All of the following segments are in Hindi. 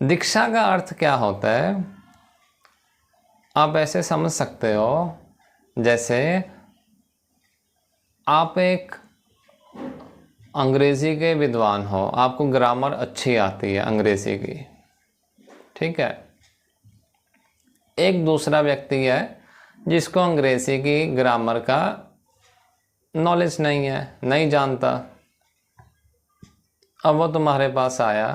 दीक्षा का अर्थ क्या होता है? आप ऐसे समझ सकते हो जैसे आप एक अंग्रेज़ी के विद्वान हो, आपको ग्रामर अच्छी आती है अंग्रेज़ी की, ठीक है। एक दूसरा व्यक्ति है जिसको अंग्रेज़ी की ग्रामर का नॉलेज नहीं है, नहीं जानता। अब वो तुम्हारे पास आया,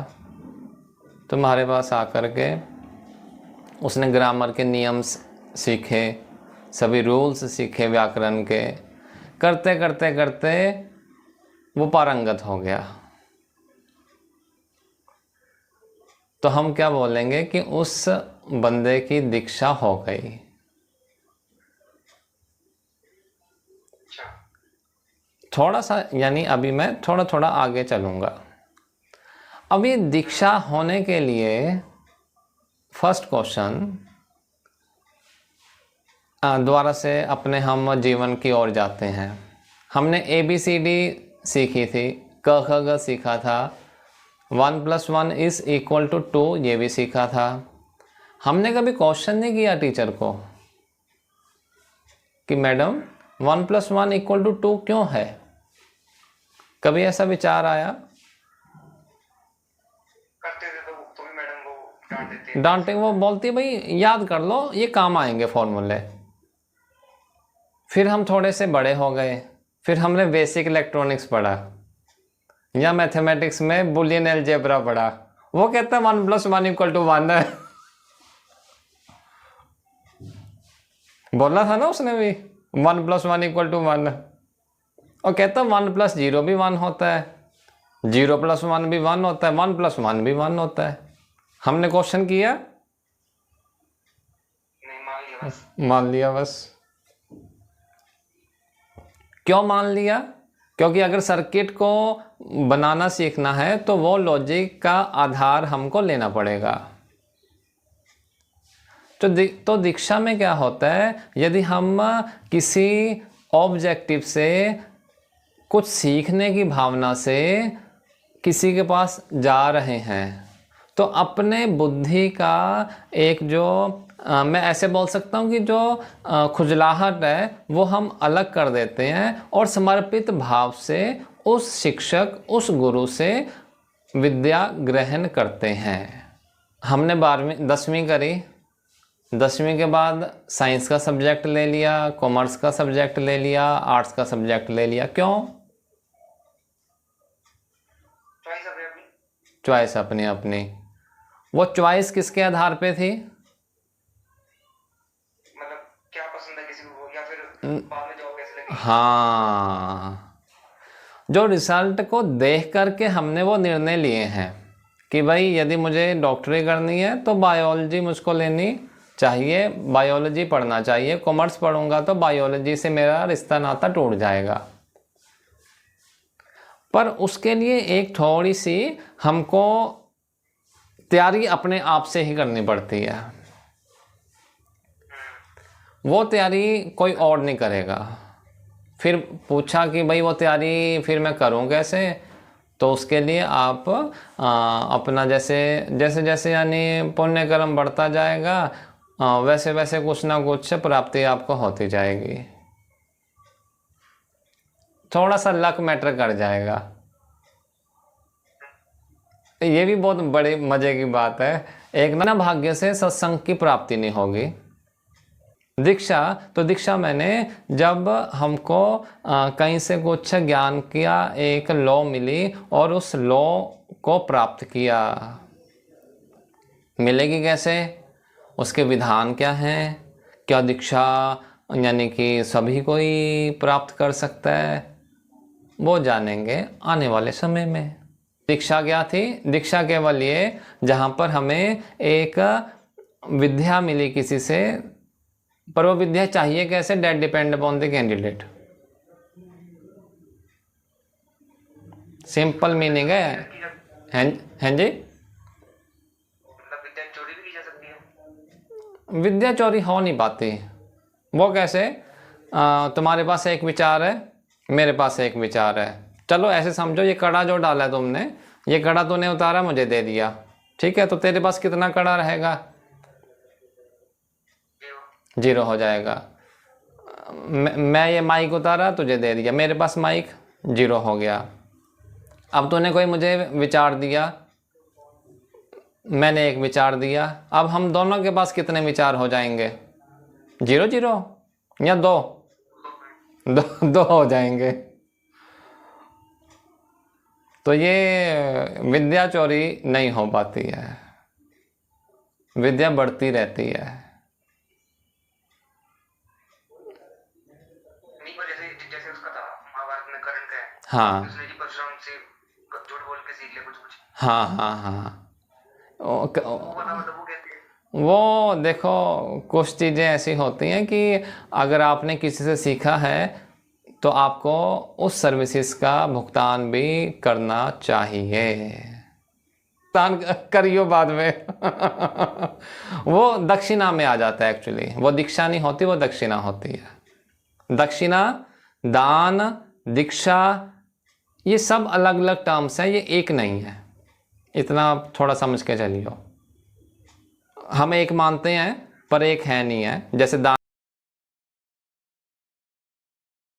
तुम्हारे पास आकर के उसने ग्रामर के नियम सीखे, सभी रूल्स सीखे व्याकरण के, करते करते करते वो पारंगत हो गया। तो हम क्या बोलेंगे कि उस बंदे की दीक्षा हो गई। थोड़ा सा, यानी अभी मैं थोड़ा थोड़ा आगे चलूँगा। अभी दीक्षा होने के लिए फर्स्ट क्वेश्चन द्वारा से अपने हम जीवन की ओर जाते हैं। हमने ABCD सीखी थी, क ख ग सीखा था, 1 + 1 = 2 ये भी सीखा था। हमने कभी क्वेश्चन नहीं किया टीचर को कि मैडम 1 + 1 = 2 क्यों है? कभी ऐसा विचार आया? करते थे तो भी मैडम वो डांटे, वो बोलती है भाई याद कर लो, ये काम आएंगे फॉर्मूले। फिर हम थोड़े से बड़े हो गए, फिर हमने बेसिक इलेक्ट्रॉनिक्स पढ़ा या मैथमेटिक्स में बुलियन अलजेब्रा पढ़ा। वो कहता है 1 + 1 = 1 है। बोलना था ना उसने भी 1 + 1 = 1, और कहता 1 + 0 भी 1 होता है, 0 + 1 भी 1 होता है, 1 + 1 भी 1 होता है। हमने क्वेश्चन किया नहीं, मान लिया बस। मान लिया बस। क्यों मान लिया? क्योंकि अगर सर्किट को बनाना सीखना है तो वो लॉजिक का आधार हमको लेना पड़ेगा। तो दीक्षा में क्या होता है, यदि हम किसी ऑब्जेक्टिव से कुछ सीखने की भावना से किसी के पास जा रहे हैं तो अपने बुद्धि का एक जो मैं ऐसे बोल सकता हूँ कि जो खुजलाहट है वो हम अलग कर देते हैं और समर्पित भाव से उस शिक्षक, उस गुरु से विद्या ग्रहण करते हैं। हमने 10वीं करी, 10वीं के बाद साइंस का सब्जेक्ट ले लिया, कॉमर्स का सब्जेक्ट ले लिया, आर्ट्स का सब्जेक्ट ले लिया। क्यों? चॉइस अपनी अपनी। वो चॉइस किसके आधार पे थी? मतलब क्या पसंद है किसी को, या फिर बाद में जॉब कैसे लगी? हाँ, जो रिजल्ट को देख करके हमने वो निर्णय लिए हैं कि भाई यदि मुझे डॉक्टरी करनी है तो बायोलॉजी मुझको लेनी चाहिए, बायोलॉजी पढ़ना चाहिए। कॉमर्स पढ़ूंगा तो बायोलॉजी से मेरा रिश्ता नाता टूट जाएगा। पर उसके लिए एक थोड़ी सी हमको तैयारी अपने आप से ही करनी पड़ती है। वो तैयारी कोई और नहीं करेगा। फिर पूछा कि भाई वो तैयारी फिर मैं करूं कैसे? तो उसके लिए आप अपना जैसे जैसे जैसे यानी पुण्य कर्म बढ़ता जाएगा वैसे वैसे कुछ ना कुछ प्राप्ति आपको होती जाएगी। थोड़ा सा लक मैटर कर जाएगा। ये भी बहुत बड़ी मजे की बात है। एक ना भाग्य से सत्संग की प्राप्ति नहीं होगी। दीक्षा मैंने जब हमको कहीं से कुछ ज्ञान किया, एक लॉ मिली और उस लॉ को प्राप्त किया। मिलेगी कैसे? उसके विधान क्या हैं? क्या दीक्षा यानी कि सभी कोई प्राप्त कर सकता है? वो जानेंगे आने वाले समय में। दीक्षा क्या थी? दीक्षा केवल ये जहाँ पर हमें एक विद्या मिली किसी से, पर वो विद्या चाहिए कैसे? That depend upon the candidate. Simple meaning है। हैं जी? मतलब विद्या चोरी भी की जा सकती है? विद्या चोरी हो नहीं पाती। वो कैसे? तुम्हारे पास एक विचार है, मेरे पास एक विचार है। चलो ऐसे समझो, ये कड़ा जो डाला है तुमने, ये कड़ा तूने उतारा मुझे दे दिया, ठीक है, तो तेरे पास कितना कड़ा रहेगा? 0 हो जाएगा। मैं ये माइक उतारा, तुझे दे दिया, मेरे पास माइक, 0 हो गया। अब तूने कोई मुझे विचार दिया, मैंने एक विचार दिया, अब हम दोनों के पास कितने विचार हो जाएंगे? 0 0 या 2? 2 हो जाएंगे। तो ये विद्या चोरी नहीं हो पाती है, विद्या बढ़ती रहती है। नहीं, पर जैसे जैसे उसका था महाभारत में कर्ण का है, हाँ उसने जी परशुराम से झूठ बोल के सीख लिया कुछ। हाँ हाँ हाँ। वो बता मतलब वो कहते हैं वो देखो, कुछ चीज़ें ऐसी होती हैं कि अगर आपने किसी से सीखा है तो आपको उस सर्विसेज का भुगतान भी करना चाहिए। भुगतान करियो बाद में। वो दक्षिणा में आ जाता है एक्चुअली, वो दीक्षा नहीं होती, वो दक्षिणा होती है। दक्षिणा, दान, दीक्षा, ये सब अलग अलग टर्म्स हैं, ये एक नहीं है, इतना थोड़ा समझ के चलियो। हम एक मानते हैं पर एक है नहीं है। जैसे दान